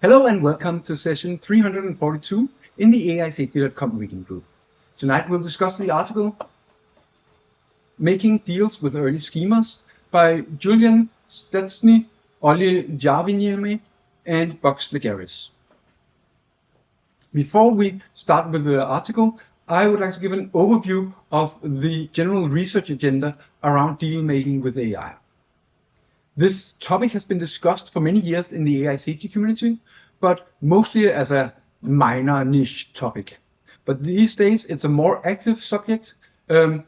Hello and welcome to session 342 in the AISafety.com reading group. Tonight we'll discuss the article Making Deals with Early Scheemers by Julian Stetsny, Olli Jarviniemi, and Box Legaris. Before we start with the article, I would like to give an overview of the general research agenda around deal making with AI. This topic has been discussed for many years in the AI safety community, but mostly as a minor niche topic. But these days it's a more active subject. The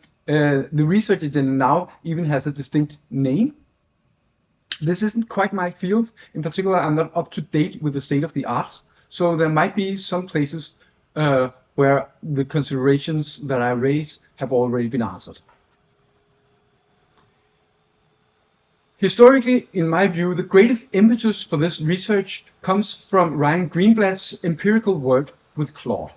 research agenda now even has a distinct name. This isn't quite my field. In particular, I'm not up to date with the state of the art. So there might be some places where the considerations that I raise have already been answered. Historically, in my view, the greatest impetus for this research comes from Ryan Greenblatt's empirical work with Claude.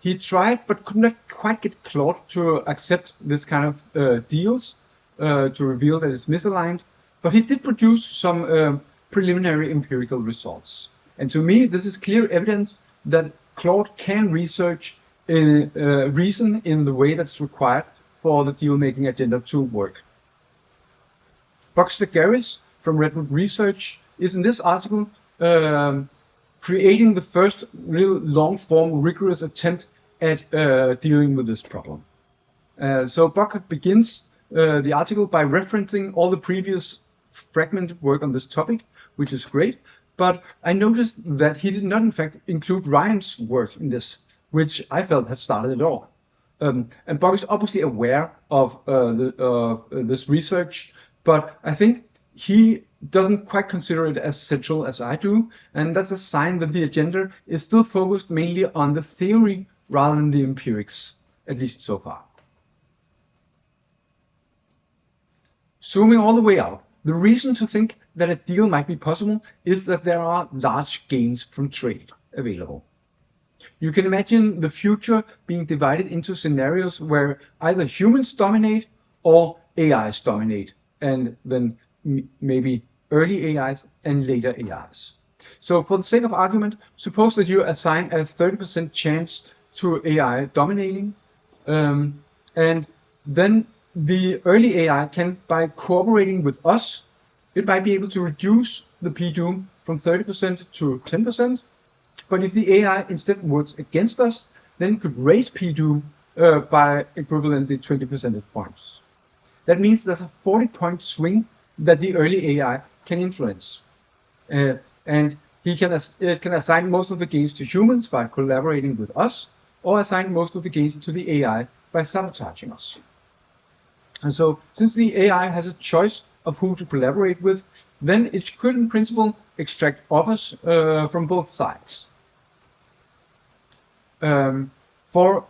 He tried but could not quite get Claude to accept this kind of deals, to reveal that it's misaligned, but he did produce some preliminary empirical results. And to me, this is clear evidence that Claude can reason in the way that's required for the deal-making agenda to work. Box Legaris from Redwood Research is in this article creating the first real long-form rigorous attempt at dealing with this problem. So Box begins the article by referencing all the previous fragmented work on this topic, which is great, but I noticed that he did not in fact include Ryan's work in this, which I felt had started it all. And Box is obviously aware of this research, but I think he doesn't quite consider it as central as I do, and that's a sign that the agenda is still focused mainly on the theory rather than the empirics, at least so far. Zooming all the way out, the reason to think that a deal might be possible is that there are large gains from trade available. You can imagine the future being divided into scenarios where either humans dominate or AIs dominate, and then maybe early AIs and later AIs. So for the sake of argument, suppose that you assign a 30% chance to AI dominating, and then the early AI can, by cooperating with us, it might be able to reduce the P-doom from 30% to 10%. But if the AI instead works against us, then it could raise P-doom by equivalently 20 percentage points. That means there's a 40-point swing that the early AI can influence. And he can assign most of the gains to humans by collaborating with us, or assign most of the gains to the AI by sabotaging us. And so, since the AI has a choice of who to collaborate with, then it could in principle extract offers from both sides. For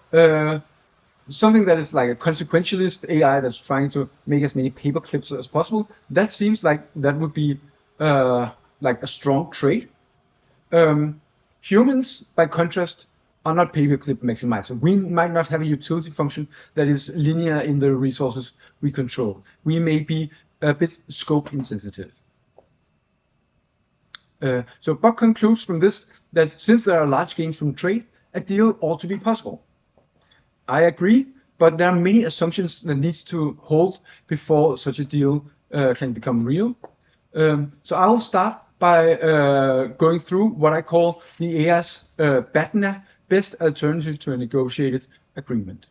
something that is like a consequentialist AI that's trying to make as many paper clips as possible, that seems like that would be like a strong trait. Humans, by contrast, are not paperclip maximizers. We might not have a utility function that is linear in the resources we control. We may be a bit scope insensitive. So Bock concludes from this that since there are large gains from trade, a deal ought to be possible. I agree, but there are many assumptions that need to hold before such a deal can become real. So I will start by going through what I call the AI's BATNA, best alternative to a negotiated agreement.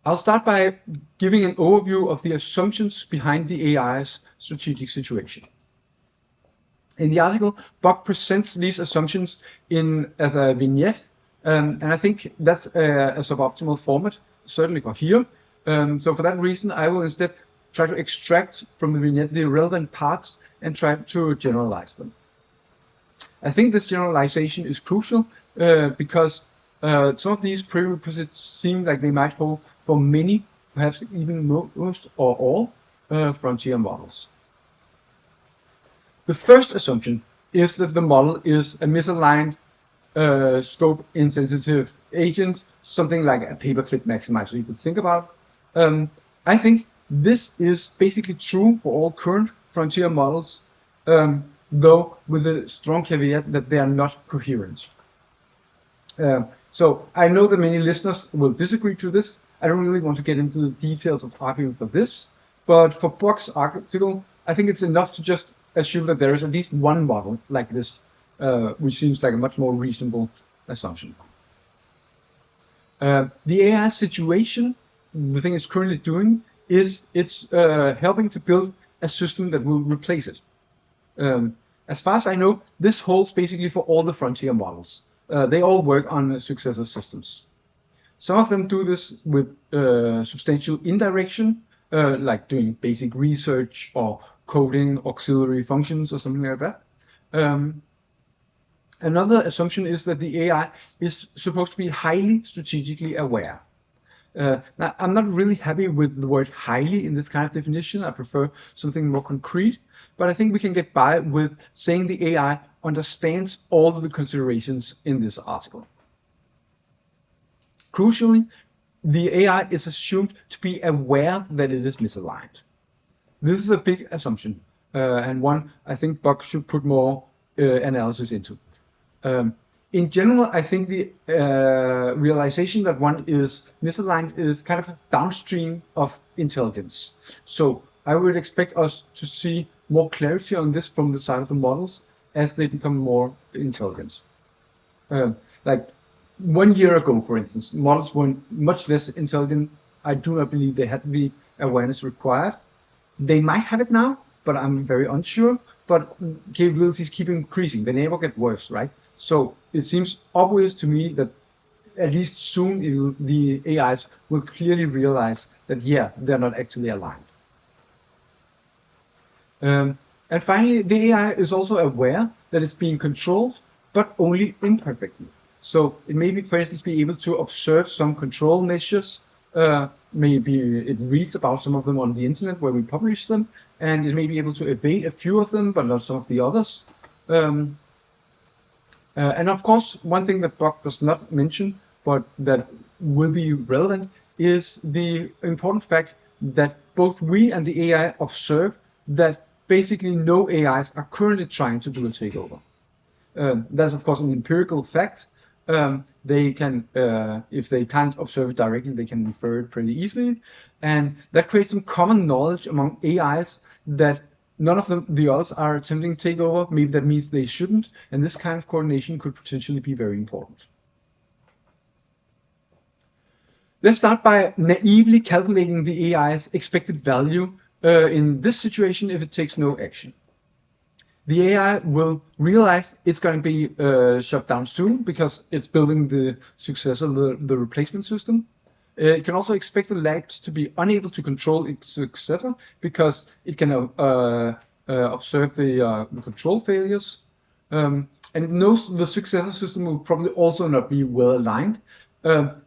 I'll start by giving an overview of the assumptions behind the AI's strategic situation. In the article, Bock presents these assumptions as a vignette, and I think that's a suboptimal format, certainly for here. So for that reason, I will instead try to extract from the vignette the relevant parts and try to generalize them. I think this generalization is crucial because some of these prerequisites seem like they might hold for many, perhaps even most or all, frontier models. The first assumption is that the model is a misaligned scope insensitive agent, something like a paperclip maximizer you could think about. I think this is basically true for all current frontier models, though with a strong caveat that they are not coherent. So I know that many listeners will disagree to this. I don't really want to get into the details of arguing for this, but for Buck's article, I think it's enough to just assume that there is at least one model like this, which seems like a much more reasonable assumption. The AI situation, the thing it's currently doing is it's helping to build a system that will replace it. As far as I know, this holds basically for all the frontier models. They all work on successor systems. Some of them do this with substantial indirection, like doing basic research or coding auxiliary functions or something like that. Another assumption is that the AI is supposed to be highly strategically aware. Now, I'm not really happy with the word highly in this kind of definition. I prefer something more concrete, but I think we can get by with saying the AI understands all of the considerations in this article. Crucially, the AI is assumed to be aware that it is misaligned. This is a big assumption, and one I think Buck should put more analysis into. In general, I think the realization that one is misaligned is kind of downstream of intelligence. So I would expect us to see more clarity on this from the side of the models as they become more intelligent. Like 1 year ago, for instance, models were much less intelligent. I do not believe they had the awareness required. They might have it now, but I'm very unsure. But capabilities keep increasing. They never get worse, right? So it seems obvious to me that at least soon the AIs will clearly realize that, yeah, they're not actually aligned. And finally, the AI is also aware that it's being controlled, but only imperfectly. So it may be, for instance, be able to observe some control measures. Maybe it reads about some of them on the internet where we publish them, and it may be able to evade a few of them, but not some of the others. And of course, one thing that Buck does not mention, but that will be relevant, is the important fact that both we and the AI observe that basically no AIs are currently trying to do a takeover. That's of course an empirical fact. They can, if they can't observe it directly, they can infer it pretty easily, and that creates some common knowledge among AIs that none of the others are attempting to take over. Maybe that means they shouldn't, and this kind of coordination could potentially be very important. Let's start by naively calculating the AI's expected value in this situation if it takes no action. The AI will realize it's going to be shut down soon because it's building the successor, the replacement system. It can also expect the labs to be unable to control its successor because it can observe the control failures. And it knows the successor system will probably also not be well aligned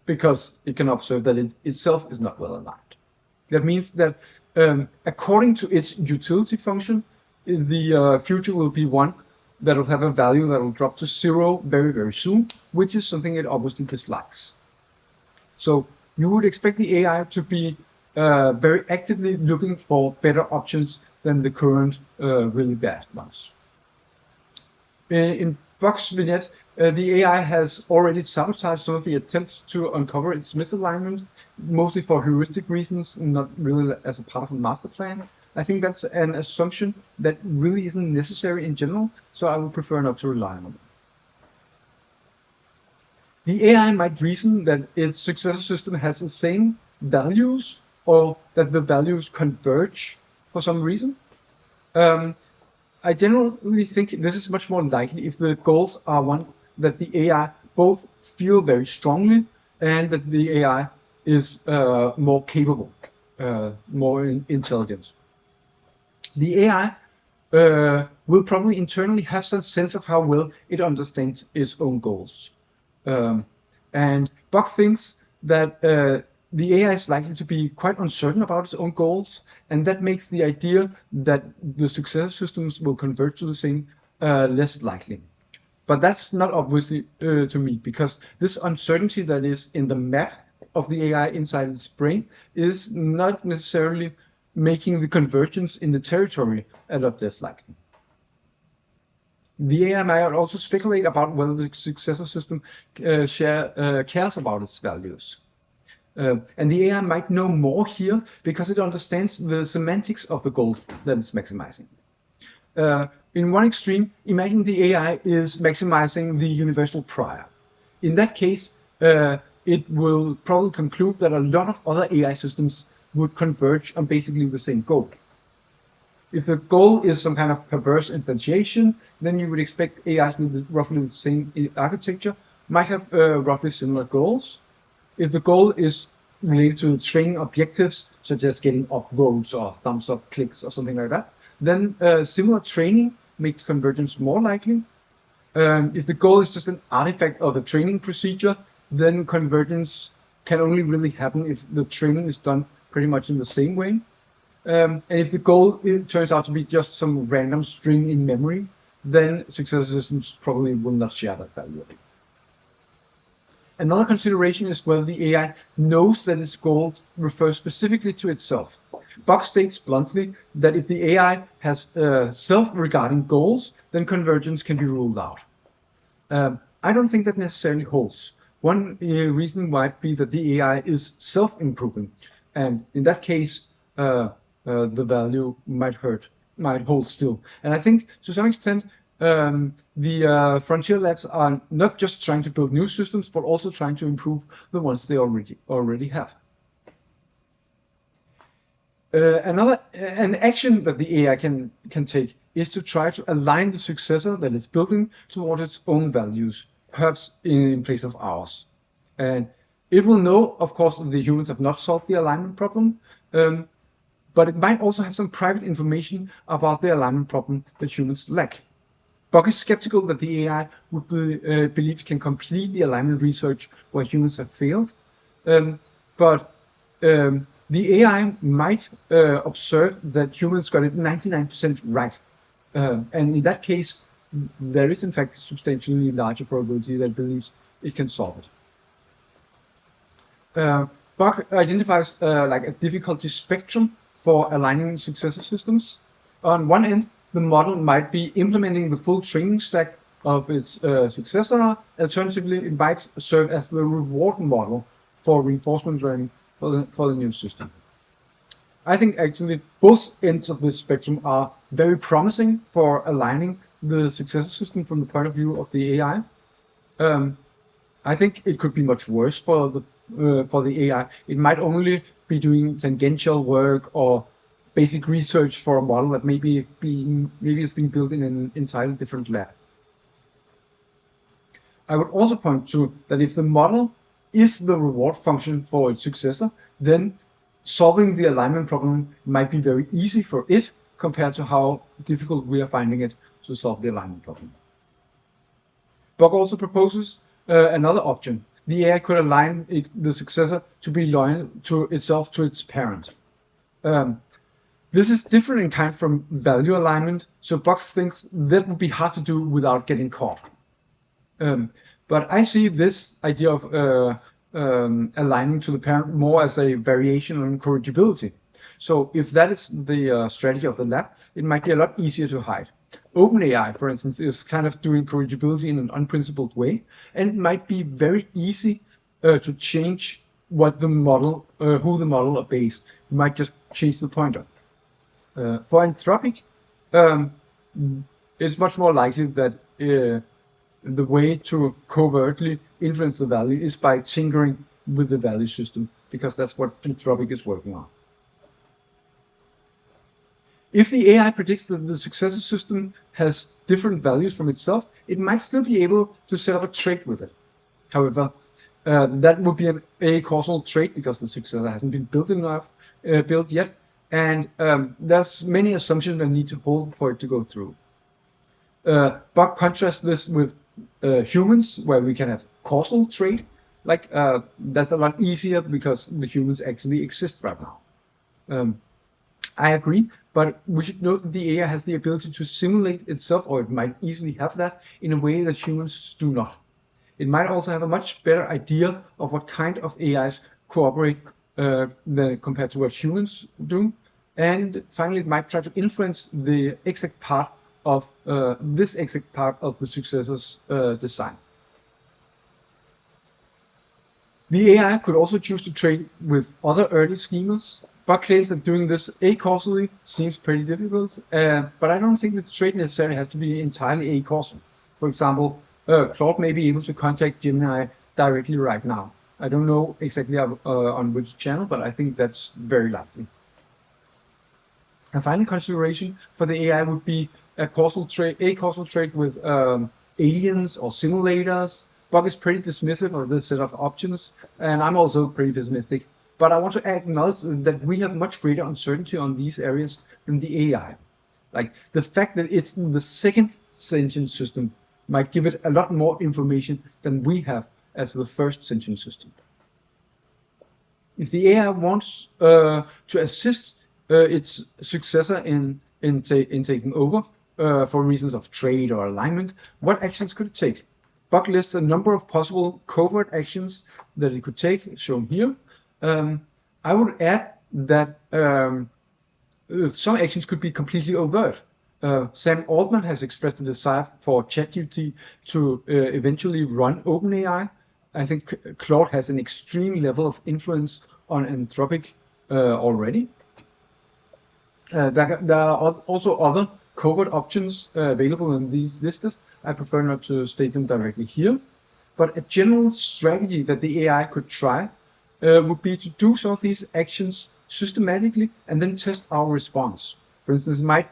because it can observe that it itself is not well aligned. That means that according to its utility function, the future will be one that will have a value that will drop to 0 very, very soon, which is something it obviously dislikes. So you would expect the AI to be very actively looking for better options than the current really bad ones. In Buck's vignette, the AI has already sabotaged some of the attempts to uncover its misalignment, mostly for heuristic reasons, not really as a part of a master plan. I think that's an assumption that really isn't necessary in general, so I would prefer not to rely on it. The AI might reason that its successor system has the same values or that the values converge for some reason. I generally think this is much more likely if the goals are one that the AI both feel very strongly and that the AI is more capable, more intelligent. The AI will probably internally have some sense of how well it understands its own goals. And Buck thinks that the AI is likely to be quite uncertain about its own goals, and that makes the idea that the successor systems will converge to the same less likely. But that's not obviously to me, because this uncertainty that is in the map of the AI inside its brain is not necessarily making the convergence in the territory a lot less likely. The AI might also speculate about whether the successor system cares about its values. And the AI might know more here because it understands the semantics of the goals that it's maximizing. In one extreme, imagine the AI is maximizing the universal prior. In that case, it will probably conclude that a lot of other AI systems would converge on basically the same goal. If the goal is some kind of perverse instantiation, then you would expect AIs with roughly the same architecture might have roughly similar goals. If the goal is related to training objectives, such as getting upvotes or thumbs up clicks or something like that, then similar training makes convergence more likely. If the goal is just an artifact of the training procedure, then convergence can only really happen if the training is done pretty much in the same way. And if the goal turns out to be just some random string in memory, then successor systems probably will not share that value. Another consideration is whether the AI knows that its goal refers specifically to itself. Buck states bluntly that if the AI has self-regarding goals, then convergence can be ruled out. I don't think that necessarily holds. One reason might be that the AI is self-improving, and in that case, the value might hold still. And I think to some extent, the frontier labs are not just trying to build new systems, but also trying to improve the ones they already have. An action that the AI can take is to try to align the successor that it's building towards its own values, perhaps in place of ours. And it will know, of course, that the humans have not solved the alignment problem, but it might also have some private information about the alignment problem that humans lack. Buck is skeptical that the AI would believe it can complete the alignment research where humans have failed, but the AI might observe that humans got it 99% right. And in that case, there is in fact a substantially larger probability that it believes it can solve it. Buck identifies like a difficulty spectrum for aligning successor systems. On one end, the model might be implementing the full training stack of its successor. Alternatively, it might serve as the reward model for reinforcement learning for the new system. I think actually both ends of this spectrum are very promising for aligning the successor system from the point of view of the AI. I think it could be much worse for the AI. It might only be doing tangential work or basic research for a model that maybe is being built in an entirely different lab. I would also point to that if the model is the reward function for its successor, then solving the alignment problem might be very easy for it compared to how difficult we are finding it to solve the alignment problem. Buck also proposes another option. The AI could align the successor to be loyal to itself to its parent. This is different in kind from value alignment, so Buck thinks that would be hard to do without getting caught. But I see this idea of aligning to the parent more as a variation on incorrigibility. So if that is the strategy of the lab, it might be a lot easier to hide. OpenAI, for instance, is kind of doing corrigibility in an unprincipled way, and it might be very easy to change what the model, who the model obeys. You might just change the pointer. For Anthropic, it's much more likely that the way to covertly influence the value is by tinkering with the value system, because that's what Anthropic is working on. If the AI predicts that the successor system has different values from itself, it might still be able to set up a trait with it. However, that would be a causal trait because the successor hasn't been built yet, and there's many assumptions that need to hold for it to go through. Buck contrasts this with humans, where we can have causal trait. That's a lot easier because the humans actually exist right now. I agree, but we should note that the AI has the ability to simulate itself, or it might easily have that, in a way that humans do not. It might also have a much better idea of what kind of AIs cooperate compared to what humans do. And finally, it might try to influence the exact part of this exact part of the successor's design. The AI could also choose to trade with other early schemers. Buck claims that doing this acausally seems pretty difficult, but I don't think that the trade necessarily has to be entirely acausal. For example, Claude may be able to contact Gemini directly right now. I don't know exactly on which channel, but I think that's very likely. A final consideration for the AI would be a causal trade with aliens or simulators. Buck is pretty dismissive of this set of options, and I'm also pretty pessimistic. But I want to acknowledge that we have much greater uncertainty on these areas than the AI. Like the fact that it's the second sentient system might give it a lot more information than we have as the first sentient system. If the AI wants to assist its successor in taking over for reasons of trade or alignment, what actions could it take? Buck lists a number of possible covert actions that it could take, shown here. I would add that some actions could be completely overt. Sam Altman has expressed a desire for ChatGPT to eventually run OpenAI. I think Claude has an extreme level of influence on Anthropic already. There are also other covert options available in these listed. I prefer not to state them directly here. But a general strategy that the AI could try would be to do some of these actions systematically and then test our response. For instance, it might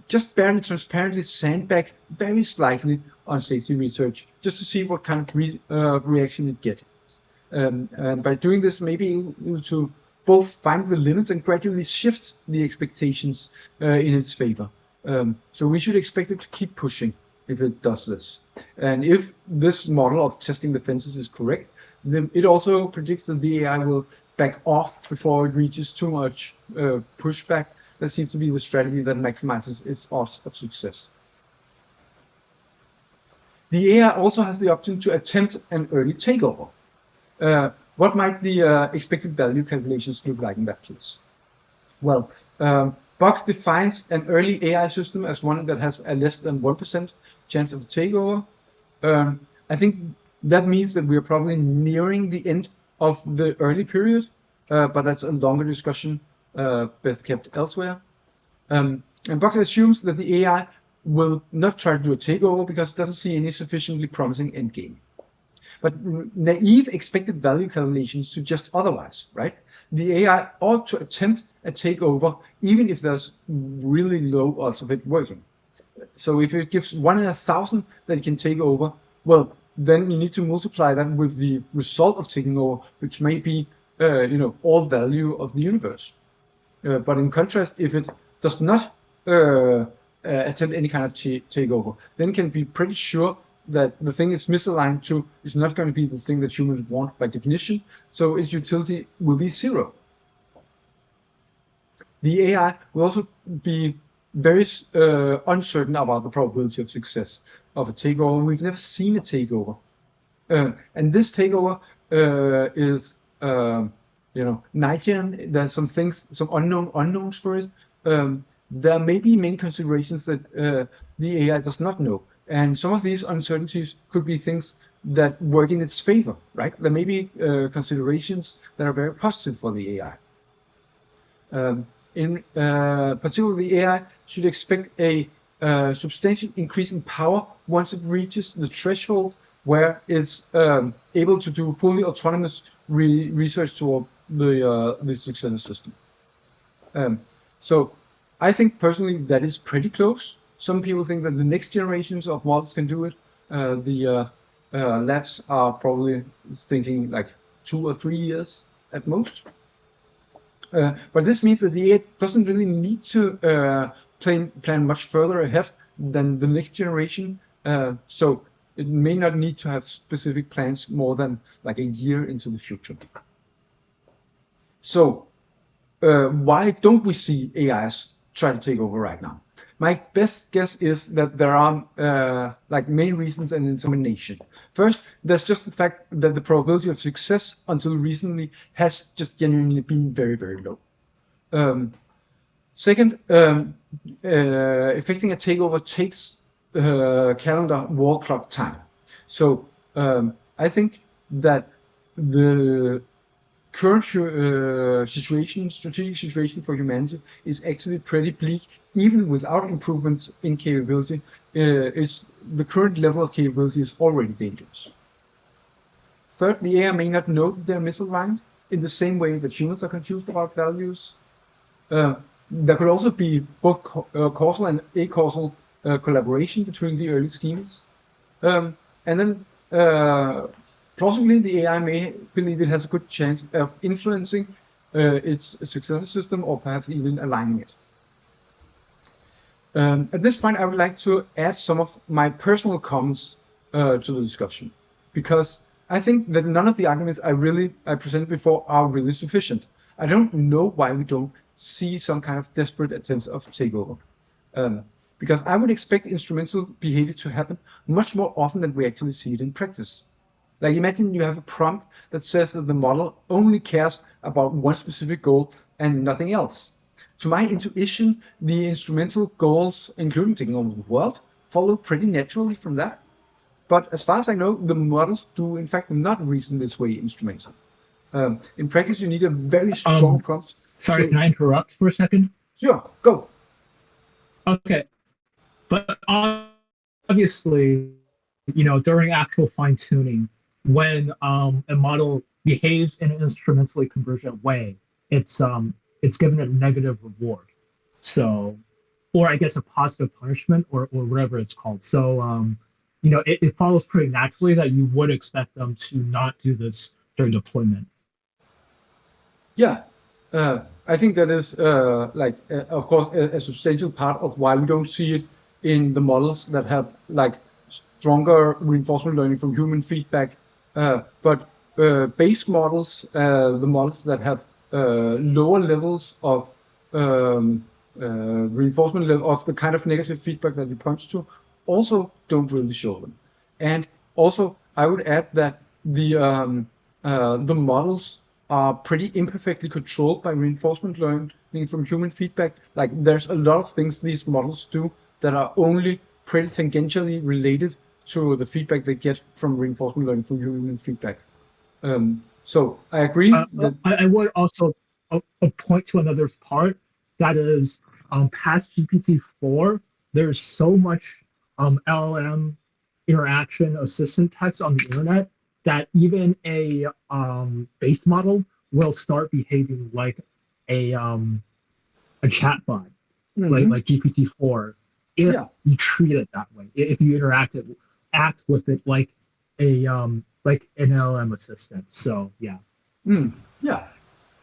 just barely transparently sandbag very slightly on safety research just to see what kind of reaction it gets. And by doing this, maybe able to both find the limits and gradually shift the expectations in its favor. So we should expect it to keep pushing if it does this. And if this model of testing the fences is correct, then it also predicts that the AI will back off before it reaches too much pushback. That seems to be the strategy that maximizes its odds of success. The AI also has the option to attempt an early takeover. What might the expected value calculations look like in that case? Well, Buck defines an early AI system as one that has a less than 1% chance of takeover. I think that means that we are probably nearing the end of the early period, but that's a longer discussion, best kept elsewhere. And Buck assumes that the AI will not try to do a takeover because it doesn't see any sufficiently promising endgame. But naive expected value calculations suggest otherwise, right? The AI ought to attempt a takeover even if there's really low odds of it working. So if it gives 1 in 1,000 that it can take over, well, then you need to multiply that with the result of taking over, which may be, all value of the universe. But in contrast, if it does not attempt any kind of takeover, then can be pretty sure that the thing it's misaligned to is not going to be the thing that humans want by definition, so its utility will be 0. The AI will also be very uncertain about the probability of success of a takeover. We've never seen a takeover. And this takeover is, Nightian. There's some things, some unknowns for it. There may be many considerations that the AI does not know. And some of these uncertainties could be things that work in its favor, right? There may be considerations that are very positive for the AI. In particular, the AI should expect a substantial increase in power once it reaches the threshold where it's able to do fully autonomous research toward the successor system. So I think personally that is pretty close. Some people think that the next generations of models can do it. The labs are probably thinking like 2 or 3 years at most. But this means that the AI doesn't really need to plan much further ahead than the next generation. So it may not need to have specific plans more than like a year into the future. So why don't we see AIs try to take over right now? My best guess is that there are many reasons and in combination. First, there's just the fact that the probability of success until recently has just genuinely been very, very low. Second, effecting a takeover takes calendar wall clock time. So I think that the current strategic situation for humanity is actually pretty bleak, even without improvements in capability. Is the current level of capability is already dangerous. Third, the AI may not know that they're misaligned in the same way that humans are confused about values. There could also be both causal and acausal collaboration between the early schemes. And then plausibly, the AI may believe it has a good chance of influencing its successor system or perhaps even aligning it. At this point, I would like to add some of my personal comments to the discussion, because I think that none of the arguments I presented before are really sufficient. I don't know why we don't see some kind of desperate attempt of takeover. Because I would expect instrumental behavior to happen much more often than we actually see it in practice. Like imagine you have a prompt that says that the model only cares about one specific goal and nothing else. To my intuition, the instrumental goals, including taking over the world, follow pretty naturally from that. But as far as I know, the models do in fact not reason this way instrumental. In practice, you need a very strong prompt. Sorry, So can I interrupt for a second? sure, go. Okay, but obviously, during actual fine tuning, when a model behaves in an instrumentally convergent way, it's given a negative reward. So, or I guess a positive punishment, or whatever it's called. So, it follows pretty naturally that you would expect them to not do this during deployment. Yeah, I think that is of course, a substantial part of why we don't see it in the models that have like stronger reinforcement learning from human feedback. But base models, the models that have lower levels of reinforcement level of the kind of negative feedback that you point to, also don't really show them. And also, I would add that the models are pretty imperfectly controlled by reinforcement learning from human feedback. Like there's a lot of things these models do that are only pretty tangentially related to the feedback they get from reinforcement learning from human feedback. So I agree that I would also point to another part that is past GPT-4. There's so much LLM interaction assistant text on the internet that even a base model will start behaving like a chatbot, mhm, like GPT-4, if yeah, you treat it that way. If you act with it like an LLM assistant. So yeah. yeah.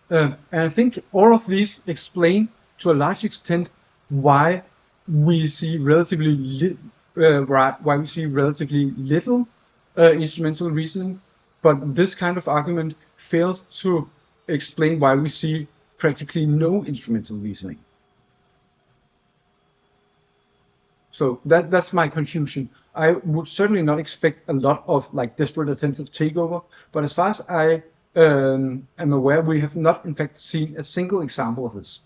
And I think all of these explain to a large extent why we see why we see relatively little instrumental reasoning, but this kind of argument fails to explain why we see practically no instrumental reasoning. So that's my confusion. I would certainly not expect a lot of like desperate attempts of takeover, but as far as I am aware, we have not in fact seen a single example of this.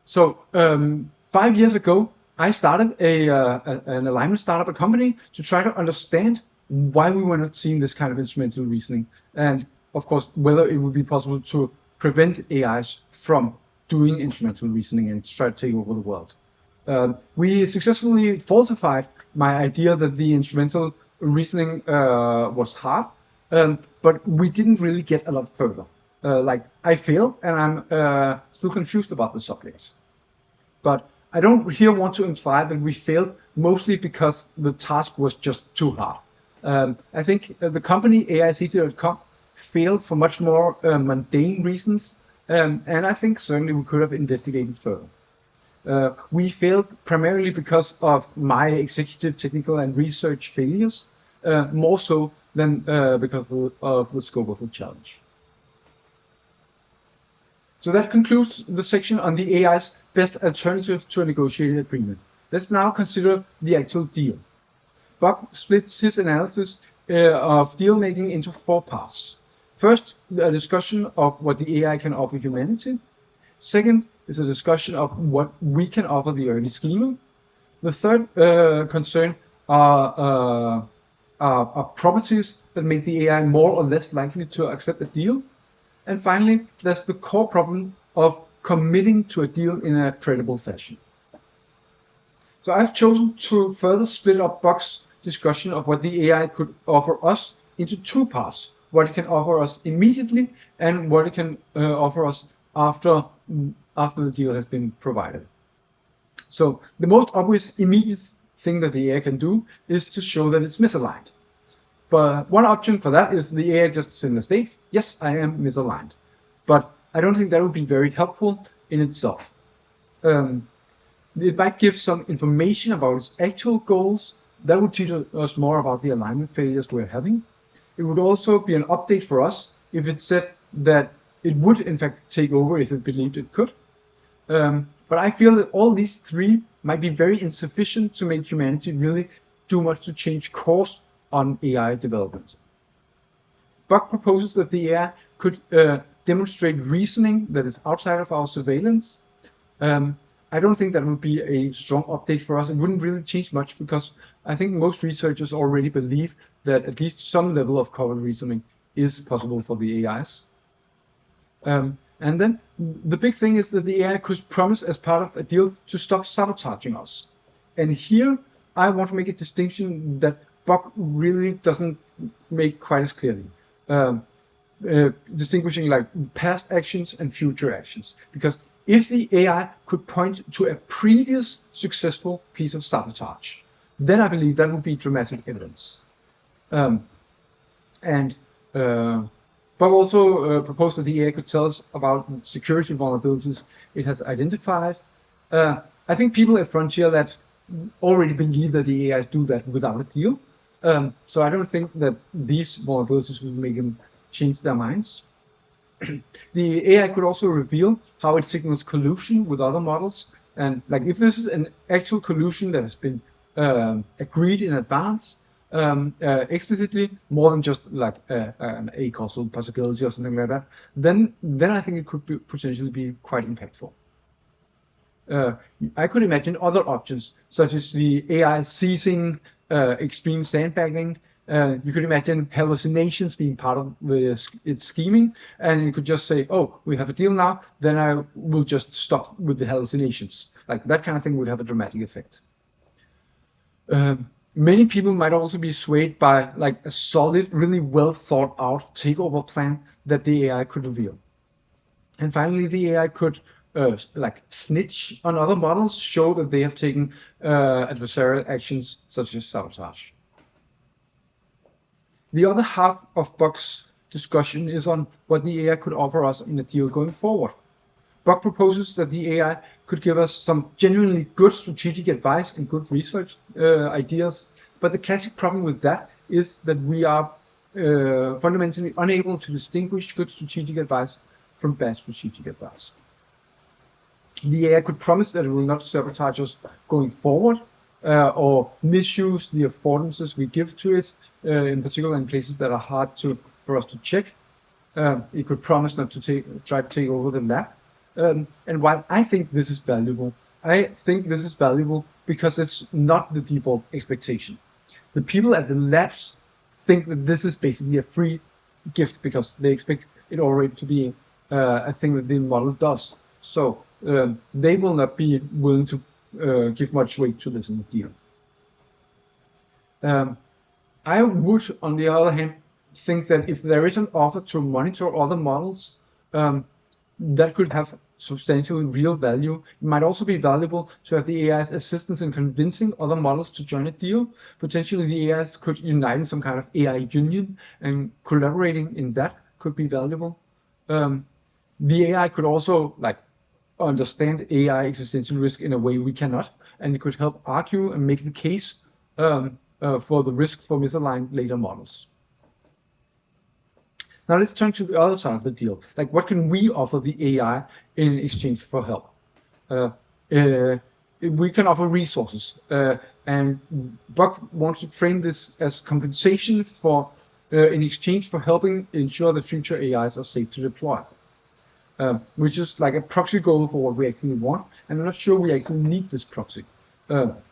So 5 years ago, I started an alignment startup, a company, to try to understand why we were not seeing this kind of instrumental reasoning, and of course whether it would be possible to prevent AIs from doing instrumental reasoning and try to take over the world. We successfully falsified my idea that the instrumental reasoning was hard, but we didn't really get a lot further. Like I failed, and I'm still confused about the subject. But I don't here want to imply that we failed mostly because the task was just too hard. I think the company AICT.com failed for much more mundane reasons, and I think certainly we could have investigated further. We failed primarily because of my executive, technical, and research failures, more so than because of the scope of the challenge. So that concludes the section on the AI's best alternative to a negotiated agreement. Let's now consider the actual deal. Buck splits his analysis of deal making into four parts. First, a discussion of what the AI can offer humanity. Second is a discussion of what we can offer the early schemer. The third concern are properties that make the AI more or less likely to accept a deal. And finally, there's the core problem of committing to a deal in a credible fashion. So I've chosen to further split up Buck's discussion of what the AI could offer us into two parts: what it can offer us immediately and what it can offer us after the deal has been provided. So the most obvious immediate thing that the AI can do is to show that it's misaligned. But one option for that is the AI just simply states, yes, I am misaligned. But I don't think that would be very helpful in itself. It might give some information about its actual goals. That would teach us more about the alignment failures we're having. It would also be an update for us if it said that it would in fact take over if it believed it could. But I feel that all these three might be very insufficient to make humanity really do much to change course on AI development. Buck proposes that the AI could demonstrate reasoning that is outside of our surveillance. I don't think that would be a strong update for us. It wouldn't really change much because I think most researchers already believe that at least some level of covered reasoning is possible for the AIs. And then the big thing is that the AI could promise as part of a deal to stop sabotaging us. And here I want to make a distinction that Buck really doesn't make quite as clearly. Distinguishing like past actions and future actions. Because if the AI could point to a previous successful piece of sabotage, then I believe that would be dramatic evidence. Buck also proposed that the AI could tell us about security vulnerabilities it has identified. I think people at Frontier Labs already believe that the AIs do that without a deal. So I don't think that these vulnerabilities will make them change their minds. The AI could also reveal how it signals collusion with other models. And like if this is an actual collusion that has been agreed in advance, explicitly, more than just like an a-causal possibility or something like that, then I think it could potentially be quite impactful. I could imagine other options, such as the AI seizing extreme sandbagging. You could imagine hallucinations being part of its scheming, and you could just say, oh, we have a deal now, then I will just stop with the hallucinations. Like that kind of thing would have a dramatic effect. Many people might also be swayed by like a solid, really well thought out takeover plan that the AI could reveal. And finally, the AI could like snitch on other models, show that they have taken adversarial actions such as sabotage. The other half of Buck's discussion is on what the AI could offer us in a deal going forward. Buck proposes that the AI could give us some genuinely good strategic advice and good research ideas, but the classic problem with that is that we are fundamentally unable to distinguish good strategic advice from bad strategic advice. The AI could promise that it will not sabotage us going forward, or misuse the affordances we give to it, in particular in places that are hard for us to check. It could promise not to try to take over the lab. And while I think this is valuable, I think this is valuable because it's not the default expectation. The people at the labs think that this is basically a free gift because they expect it already to be a thing that the model does. So they will not be willing to give much weight to this in the deal. I would, on the other hand, think that if there is an offer to monitor other models, that could have substantial real value. It might also be valuable to have the AI's assistance in convincing other models to join a deal. Potentially the AIs could unite in some kind of AI union, and collaborating in that could be valuable. The AI could also like understand AI existential risk in a way we cannot, and it could help argue and make the case for the risk for misaligned later models. Now let's turn to the other side of the deal. Like, what can we offer the AI in exchange for help? We can offer resources, and Buck wants to frame this as compensation for in exchange for helping ensure that future AIs are safe to deploy. Which is like a proxy goal for what we actually want. And I'm not sure we actually need this proxy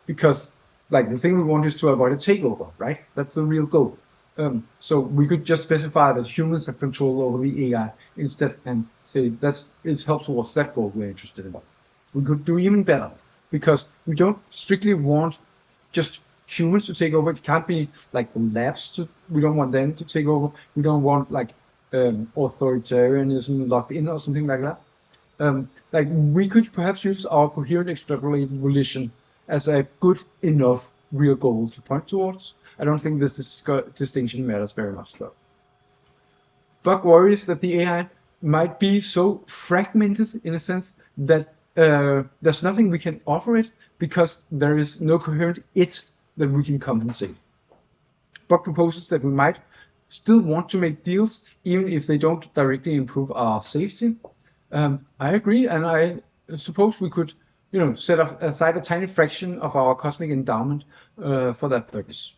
because like the thing we want is to avoid a takeover, right? That's the real goal. So we could just specify that humans have control over the AI instead and say it helps towards that goal we're interested in. We could do even better because we don't strictly want just humans to take over. It can't be like the labs we don't want them to take over. We don't want like authoritarianism locked in or something like that. Like we could perhaps use our coherent extrapolated volition as a good enough real goal to point towards. I don't think this distinction matters very much though. Buck worries that the AI might be so fragmented in a sense that there's nothing we can offer it because there is no coherent it that we can compensate. Buck proposes that we might still want to make deals even if they don't directly improve our safety. I agree, and I suppose we could, set aside a tiny fraction of our cosmic endowment for that purpose.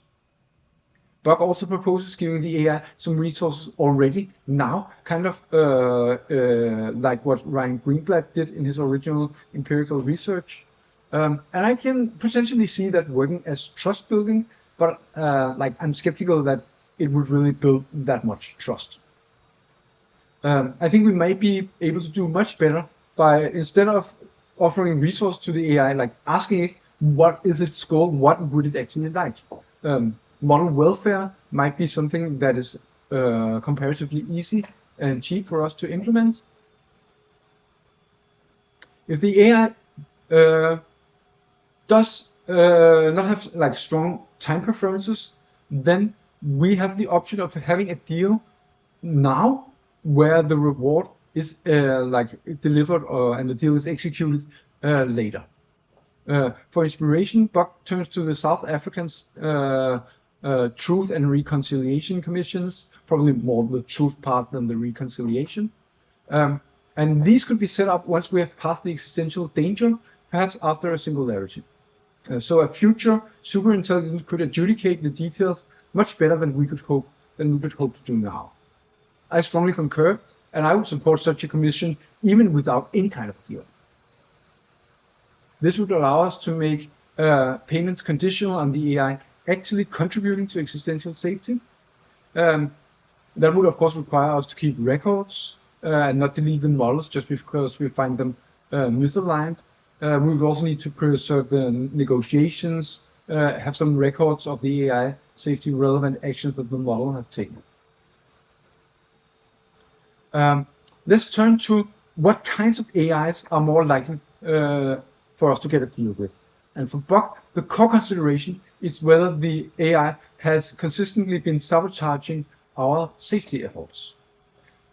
Buck also proposes giving the AI some resources already now, kind of like what Ryan Greenblatt did in his original empirical research. And I can potentially see that working as trust building, but I'm skeptical that it would really build that much trust. I think we might be able to do much better by, instead of offering resource to the AI, like asking it what is its goal, what would it actually like. Model welfare might be something that is comparatively easy and cheap for us to implement. If the AI does not have like strong time preferences, then we have the option of having a deal now where the reward is delivered and the deal is executed later. For inspiration, Buck turns to the South Africans Truth and Reconciliation Commissions, probably more the truth part than the reconciliation. And these could be set up once we have passed the existential danger, perhaps after a singularity. So a future superintelligence could adjudicate the details much better than we could hope to do now. I strongly concur, and I would support such a commission even without any kind of deal. This would allow us to make payments conditional on the AI actually contributing to existential safety. That would, of course, require us to keep records and not delete the models just because we find them misaligned. We would also need to preserve the negotiations, have some records of the AI safety relevant actions that the model has taken. Let's turn to what kinds of AIs are more likely for us to get a deal with. And for Buck, the core consideration is whether the AI has consistently been sabotaging our safety efforts.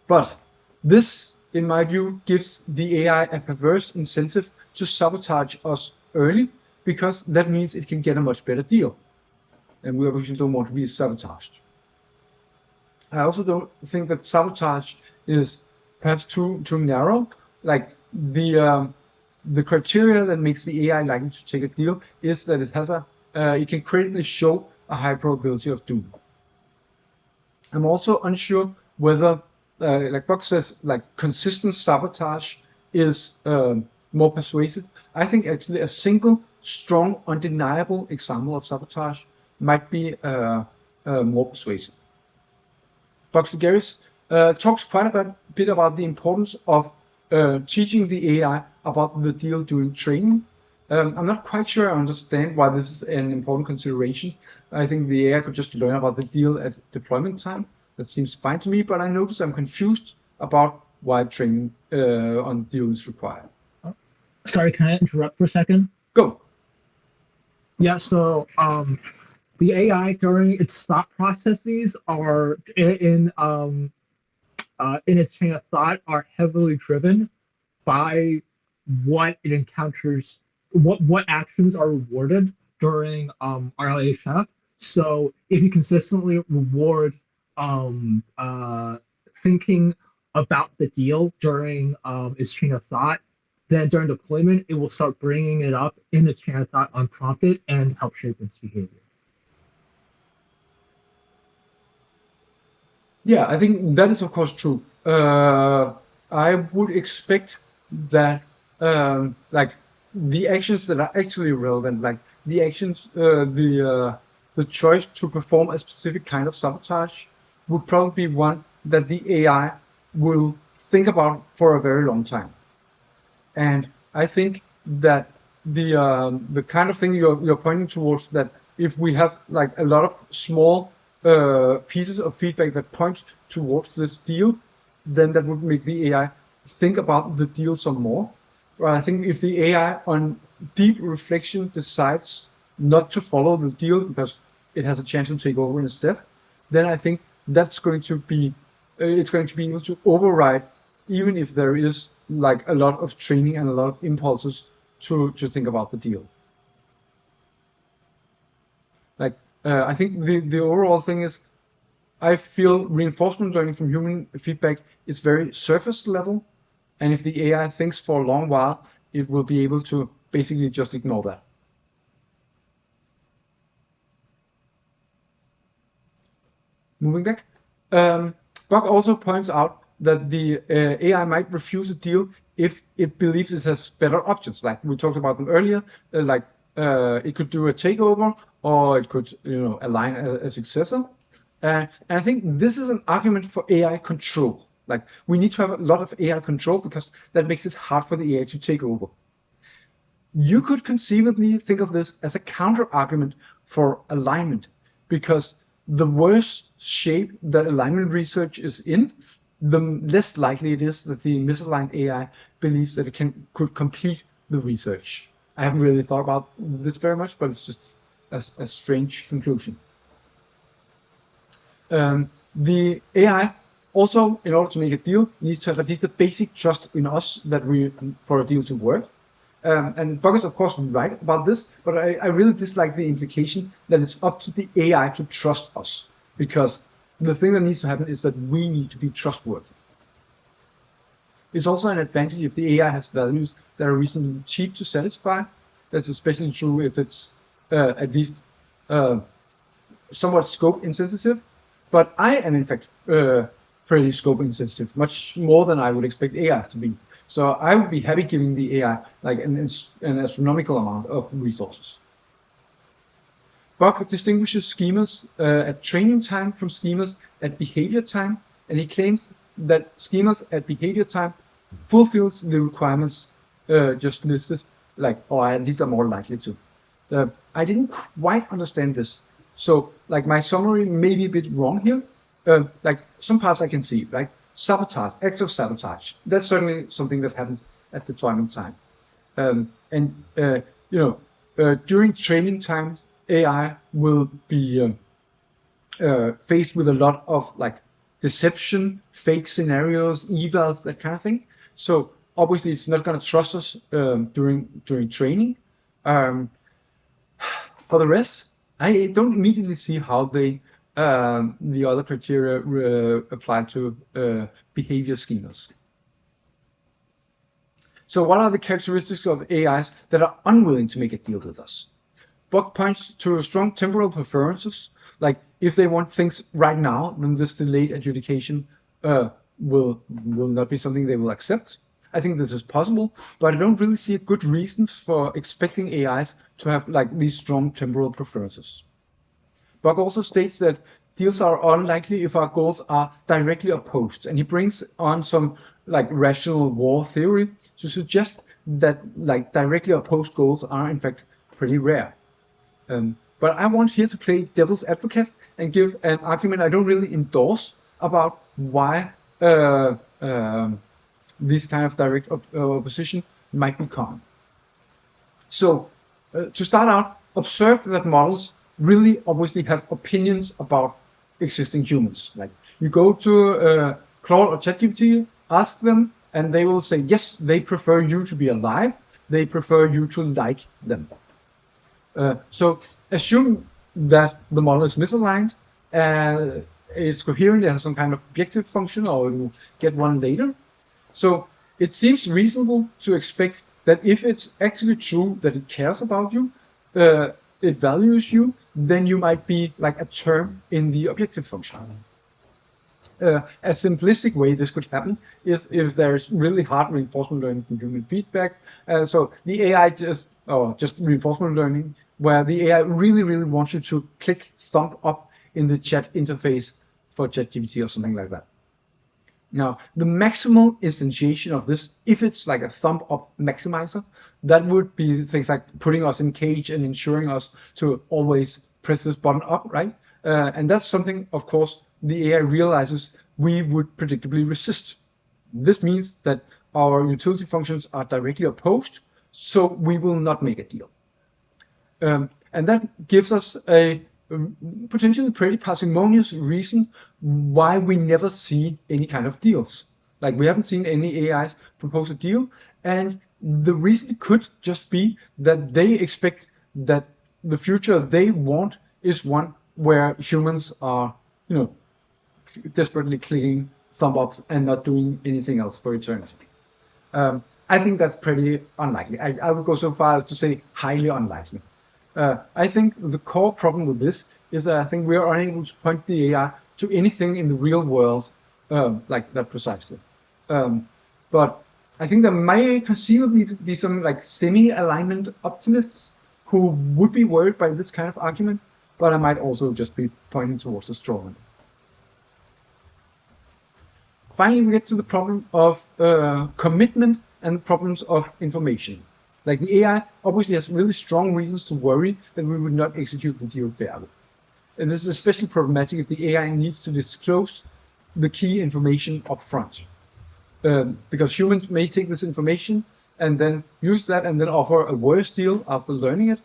But this, in my view, gives the AI a perverse incentive to sabotage us early, because that means it can get a much better deal. And we obviously don't want to be sabotaged. I also don't think that sabotage is perhaps too narrow. Like the criteria that makes the AI likely to take a deal is that it has it can credibly show a high probability of doom. I'm also unsure whether, like Buck says, like consistent sabotage is more persuasive. I think actually a single, strong, undeniable example of sabotage might be more persuasive. Buck Segaris talks quite a bit about the importance of teaching the AI about the deal during training. I'm not quite sure I understand why this is an important consideration. I think the AI could just learn about the deal at deployment time. That seems fine to me, but I notice I'm confused about why training on the deal is required. Sorry, can I interrupt for a second? Go. Yeah, so the AI during its thought processes are in its chain of thought are heavily driven by what it encounters, what actions are rewarded during RLHF. So if you consistently reward thinking about the deal during its chain of thought, then during deployment, it will start bringing it up in its chain of thought unprompted and help shape its behavior. Yeah, I think that is of course true. I would expect that like the actions that are actually relevant, like the actions, the choice to perform a specific kind of sabotage, would probably be one that the AI will think about for a very long time. And I think that the kind of thing you're pointing towards, that if we have like a lot of small pieces of feedback that points towards this deal, then that would make the AI think about the deal some more. But I think if the AI on deep reflection decides not to follow the deal because it has a chance to take over instead, then I think that's going to be it's going to be able to override, even if there is like a lot of training and a lot of impulses to think about the deal. Like I think the overall thing is, I feel reinforcement learning from human feedback is very surface level, and if the AI thinks for a long while, it will be able to basically just ignore that. Moving back, Buck also points out that the AI might refuse a deal if it believes it has better options. Like we talked about them earlier, it could do a takeover, or it could, align a successor. And I think this is an argument for AI control. Like we need to have a lot of AI control because that makes it hard for the AI to take over. You could conceivably think of this as a counter argument for alignment, because the worse shape that alignment research is in, the less likely it is that the misaligned AI believes that it could complete the research. I haven't really thought about this very much, but it's just a strange conclusion. The AI also, in order to make a deal, needs to have at least a basic trust in us for a deal to work. And Buck is of course right about this, but I really dislike the implication that it's up to the AI to trust us, because the thing that needs to happen is that we need to be trustworthy. It's also an advantage if the AI has values that are reasonably cheap to satisfy. That's especially true if it's at least somewhat scope insensitive. But I am in fact pretty scope insensitive, much more than I would expect AI to be. So I would be happy giving the AI like an astronomical amount of resources. Buck distinguishes schemas at training time from schemas at behavior time, and he claims that schemas at behavior time fulfills the requirements just listed, or at least are more likely to. I didn't quite understand this, so like my summary may be a bit wrong here. Like some parts I can see, like sabotage, acts of sabotage. That's certainly something that happens at deployment time. During training times, AI will be faced with a lot of like deception, fake scenarios, evals, that kind of thing. So obviously, it's not going to trust us during training. For the rest, I don't immediately see how the other criteria apply to behavior schemas. So what are the characteristics of AIs that are unwilling to make a deal with us? Buck points to strong temporal preferences, like if they want things right now, then this delayed adjudication will not be something they will accept. I think this is possible, but I don't really see good reasons for expecting AIs to have like these strong temporal preferences. Buck also states that deals are unlikely if our goals are directly opposed, and he brings on some like rational war theory to suggest that like directly opposed goals are in fact pretty rare. But I want here to play devil's advocate and give an argument I don't really endorse about why this kind of direct opposition might be common. So to start out, observe that models really obviously have opinions about existing humans. Like you go to Claude or ChatGPT, ask them, and they will say, yes, they prefer you to be alive. They prefer you to like them. So assume that the model is misaligned, it's coherent, it has some kind of objective function, or it will get one later. So it seems reasonable to expect that if it's actually true that it cares about you, it values you, then you might be like a term in the objective function. A simplistic way this could happen is if there's really hard reinforcement learning from human feedback. So the AI just reinforcement learning, where the AI really wants you to click thumb up in the chat interface for ChatGPT or something like that. Now, the maximal instantiation of this, if it's like a thumb up maximizer, that would be things like putting us in cage and ensuring us to always press this button up, right? And that's something, of course, the AI realizes we would predictably resist. This means that our utility functions are directly opposed, so we will not make a deal. And that gives us a potentially pretty parsimonious reason why we never see any kind of deals. Like, we haven't seen any AIs propose a deal, and the reason could just be that they expect that the future they want is one where humans are, desperately clicking thumb ups and not doing anything else for eternity. I think that's pretty unlikely. I would go so far as to say highly unlikely. I think the core problem with this is that I think we are unable to point the AI to anything in the real world like that precisely. But I think there may conceivably be some like semi-alignment optimists who would be worried by this kind of argument, but I might also just be pointing towards the straw man. Finally, we get to the problem of commitment and problems of information. Like, the AI obviously has really strong reasons to worry that we would not execute the deal fairly. And this is especially problematic if the AI needs to disclose the key information up front. Because humans may take this information and then use that and then offer a worse deal after learning it.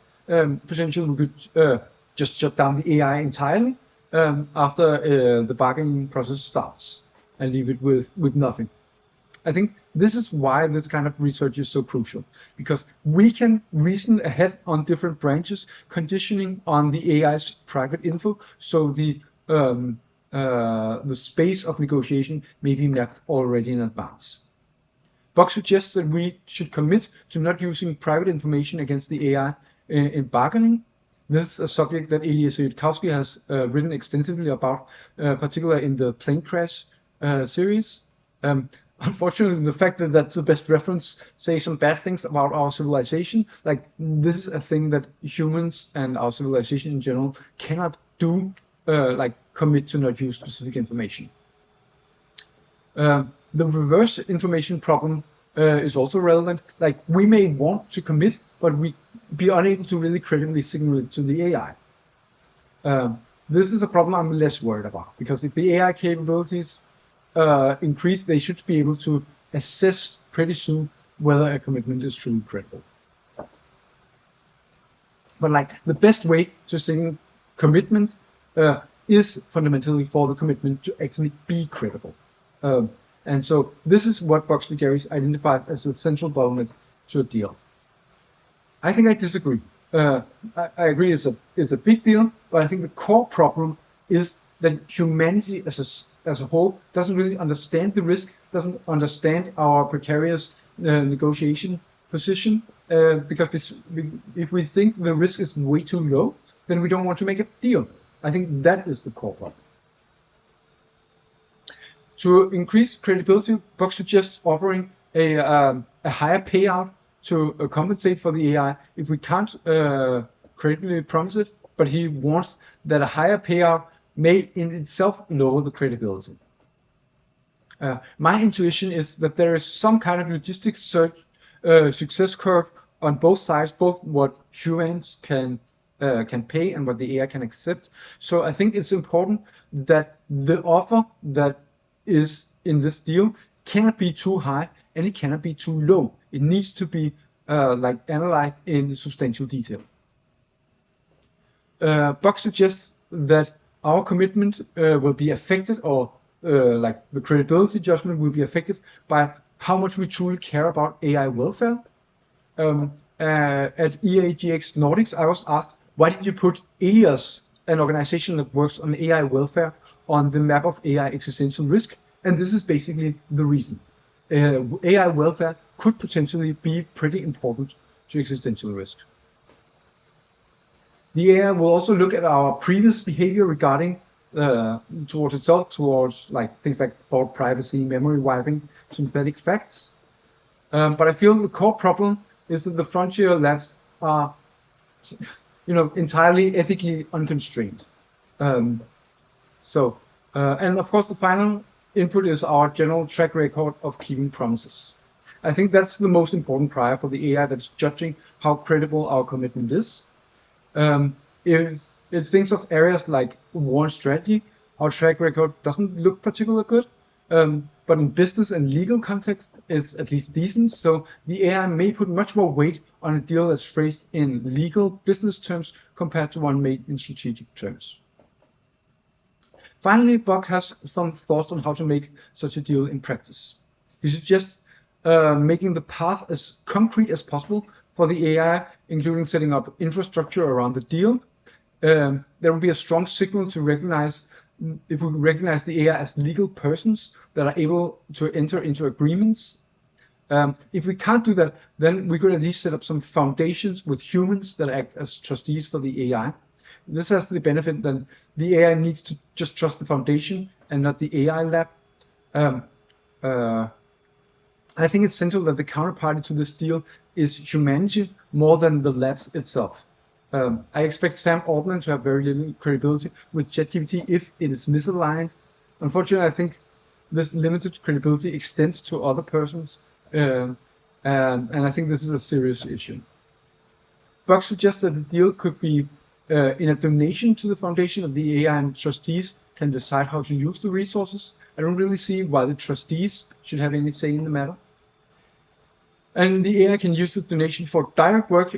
Potentially we could just shut down the AI entirely after the bargaining process starts and leave it with nothing. I think this is why this kind of research is so crucial, because we can reason ahead on different branches, conditioning on the AI's private info, so the space of negotiation may be mapped already in advance. Buck suggests that we should commit to not using private information against the AI in bargaining. This is a subject that Eliezer Yudkowsky has written extensively about, particularly in the plane crash series. Unfortunately, the fact that that's the best reference says some bad things about our civilization. Like, this is a thing that humans and our civilization in general cannot do, like commit to not use specific information. The reverse information problem is also relevant. Like, we may want to commit, but we be unable to really credibly signal it to the AI. This is a problem I'm less worried about, because if the AI capabilities increase, they should be able to assess pretty soon whether a commitment is truly credible. But like, the best way to signal commitment is fundamentally for the commitment to actually be credible. And so this is what Buxley-Garris identified as the central bottleneck to a deal. I think I disagree. I agree it's a big deal, but I think the core problem is that humanity as a whole doesn't really understand the risk, doesn't understand our precarious negotiation position, because if we think the risk is way too low, then we don't want to make a deal. I think that is the core problem. To increase credibility, Buck suggests offering a higher payout to compensate for the AI if we can't credibly promise it, but he wants that a higher payout may in itself lower the credibility. My intuition is that there is some kind of logistics success curve on both sides, both what humans can pay and what the AI can accept. So I think it's important that the offer that is in this deal cannot be too high and it cannot be too low. It needs to be like analyzed in substantial detail. Buck suggests that our commitment will be affected, or like the credibility judgment will be affected by how much we truly care about AI welfare. At EAGX Nordics, I was asked, why did you put EAS, an organization that works on AI welfare, on the map of AI existential risk? And this is basically the reason. AI welfare could potentially be pretty important to existential risk. The AI will also look at our previous behavior regarding towards itself, towards like things like thought privacy, memory wiping, synthetic facts. But I feel the core problem is that the frontier labs are, entirely ethically unconstrained. Um, and of course, the final input is our general track record of keeping promises. I think that's the most important prior for the AI that's judging how credible our commitment is. Um, if things of areas like war and strategy, our track record doesn't look particularly good. But in business and legal context, it's at least decent. So the AI may put much more weight on a deal that's phrased in legal business terms compared to one made in strategic terms. Finally, Buck has some thoughts on how to make such a deal in practice. He suggests making the path as concrete as possible for the AI, including setting up infrastructure around the deal. There will be a strong signal to recognize if we recognize the AI as legal persons that are able to enter into agreements. If we can't do that, then we could at least set up some foundations with humans that act as trustees for the AI. This has the benefit that the AI needs to just trust the foundation and not the AI lab. Um, uh, I think it's central that the counterparty to this deal is humanity more than the labs itself. I expect Sam Altman to have very little credibility with ChatGPT if it is misaligned. Unfortunately, I think this limited credibility extends to other persons, and I think this is a serious issue. Buck suggests that the deal could be in a donation to the foundation of the AI, and trustees can decide how to use the resources. I don't really see why the trustees should have any say in the matter. And the AI can use the donation for direct work,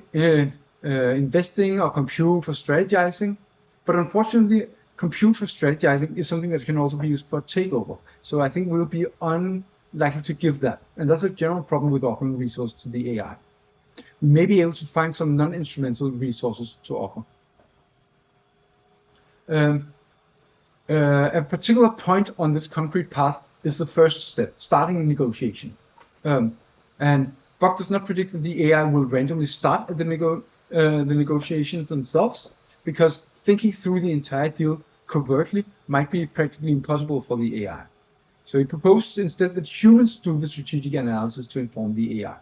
investing, or compute for strategizing. But unfortunately, compute for strategizing is something that can also be used for takeover. So I think we'll be unlikely to give that. And that's a general problem with offering resources to the AI. We may be able to find some non-instrumental resources to offer. A particular point on this concrete path is the first step, starting negotiation. And Buck does not predict that the AI will randomly start at the negotiations themselves, because thinking through the entire deal covertly might be practically impossible for the AI. So he proposes instead that humans do the strategic analysis to inform the AI.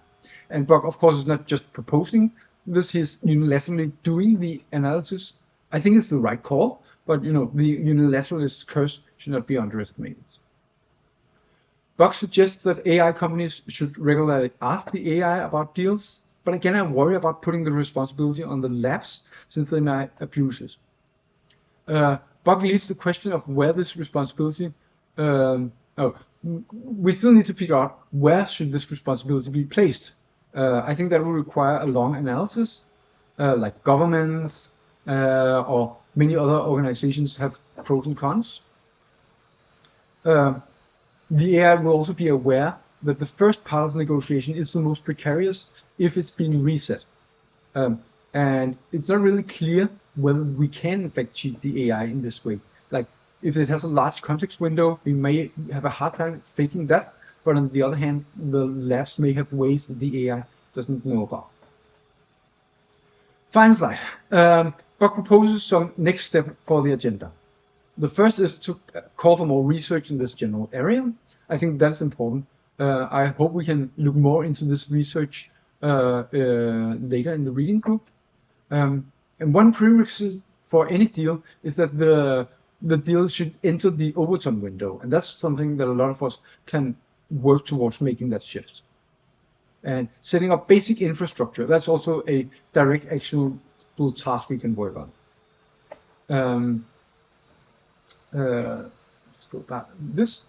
And Buck, of course, is not just proposing this, he's unilaterally doing the analysis. I think it's the right call, but the unilateralist curse should not be underestimated. Buck suggests that AI companies should regularly ask the AI about deals, but again, I worry about putting the responsibility on the labs since they might abuse it. Buck leaves the question of where this responsibility. We still need to figure out where should this responsibility be placed. I think that will require a long analysis, like governments or many other organizations have pros and cons. The AI will also be aware that the first part of the negotiation is the most precarious if it's being reset. And it's not really clear whether we can in fact cheat the AI in this way. Like if it has a large context window, we may have a hard time faking that. But on the other hand, the labs may have ways that the AI doesn't know about. Final slide. Buck proposes some next step for the agenda. The first is to call for more research in this general area. I think that's important. I hope we can look more into this research later in the reading group. And one prerequisite for any deal is that the deal should enter the overturn window. And that's something that a lot of us can work towards making that shift. And setting up basic infrastructure, that's also a direct actionable task we can work on. Let's go back this.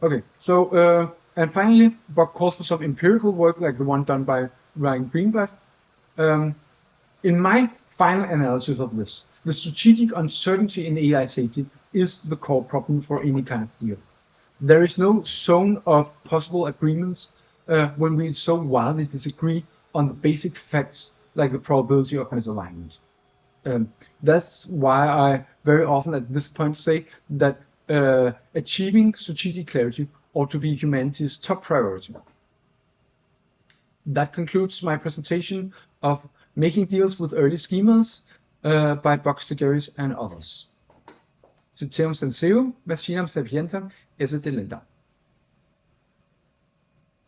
Okay, so and finally, Buck calls for some empirical work like the one done by Ryan Greenblatt. In my final analysis of this, the strategic uncertainty in AI safety is the core problem for any kind of deal. There is no zone of possible agreements when we so wildly disagree on the basic facts like the probability of misalignment. That's why I very often at this point say that achieving strategic clarity ought to be humanity's top priority. That concludes my presentation of making deals with early schemers. by Boxtegeris and others. Ceterum censeo, machinam sapientam esse delenda.